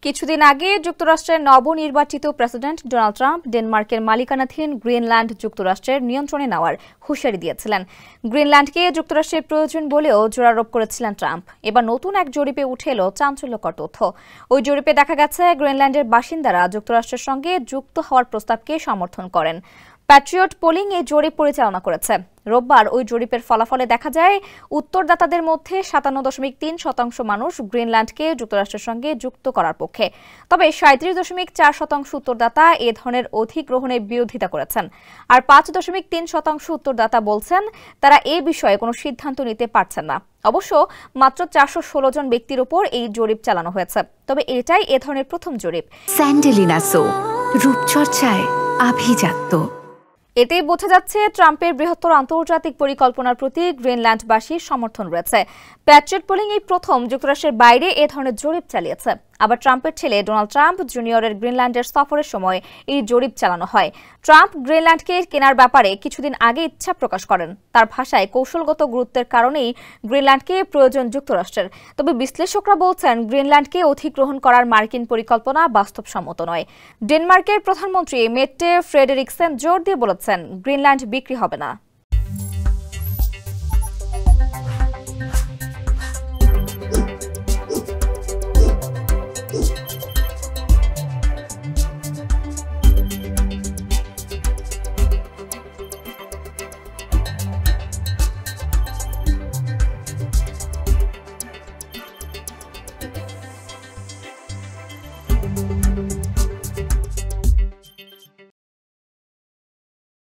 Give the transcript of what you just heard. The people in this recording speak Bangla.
কিছুদিন আগে যুক্তরাষ্ট্রের নবনির্বাচিত প্রেসিডেন্ট ডোনাল্ড ট্রাম্প ডেনমার্কের মালিকানাধীন গ্রিনল্যান্ড যুক্তরাষ্ট্রের নিয়ন্ত্রণে নেওয়ার হুঁশিয়ারি দিয়েছিলেন। গ্রিনল্যান্ডকে যুক্তরাষ্ট্রের প্রয়োজন বলেও জোরারোপ করেছিলেন ট্রাম্প। এবার নতুন এক জরিপে উঠে এলো চাঞ্চল্যকর তথ্য। ওই জরিপে দেখা গেছে গ্রিনল্যান্ডের বাসিন্দারা যুক্তরাষ্ট্রের সঙ্গে যুক্ত হওয়ার প্রস্তাবকে সমর্থন করেন। প্যাট্রিয়ট পোলিং এই জরিপ পরিচালনা করেছে। রোববার ওই জরিপের ফলাফলে দেখা যায় উত্তরদাতাদের মধ্যে 57.3% মানুষ গ্রিনল্যান্ডকে যুক্তরাষ্ট্রের সঙ্গে যুক্ত করার পক্ষে। তবে 37.4% উত্তরদাতা এ ধরনের অধিগ্রহণের বিরোধিতা করেছেন। আর 5.3% উত্তরদাতা বলছেন তারা এ বিষয়ে কোনো সিদ্ধান্ত নিতে পারছেন না। অবশ্য মাত্র 416 জন ব্যক্তির উপর এই জরিপ চালানো হয়েছে। তবে এটাই এ ধরনের প্রথম জরিপ। স্যান্ডেলিনা সো, রূপচর্চায় আভিজাত্য। এতেই বোঝা যাচ্ছে ট্রাম্পের বৃহত্তর আন্তর্জাতিক পরিকল্পনার প্রতি গ্রিনল্যান্ডবাসীর সমর্থন রয়েছে। প্যাট্রিয়ট পোলিং এই প্রথম যুক্তরাষ্ট্রের বাইরে এ ধরনের জরিপ চালিয়েছে। আবার ট্রাম্পের ছেলে ডোনাল্ড ট্রাম্প জুনিয়রের গ্রিনল্যান্ডের সফরের সময় এই জরিপ চালানো হয়। ট্রাম্প গ্রিনল্যান্ডকে কেনার ব্যাপারে কিছুদিন আগে ইচ্ছা প্রকাশ করেন। তার ভাষায় কৌশলগত গুরুত্বের কারণেই গ্রিনল্যান্ডকে প্রয়োজন যুক্তরাষ্ট্রের। তবে বিশ্লেষকরা বলছেন গ্রিনল্যান্ডকে অধিগ্রহণ করার মার্কিন পরিকল্পনা বাস্তবসম্মত নয়। ডেনমার্কের প্রধানমন্ত্রী মেটে ফ্রেডেরিকসেন জোর দিয়ে বলেছেন গ্রিনল্যান্ড বিক্রি হবে না।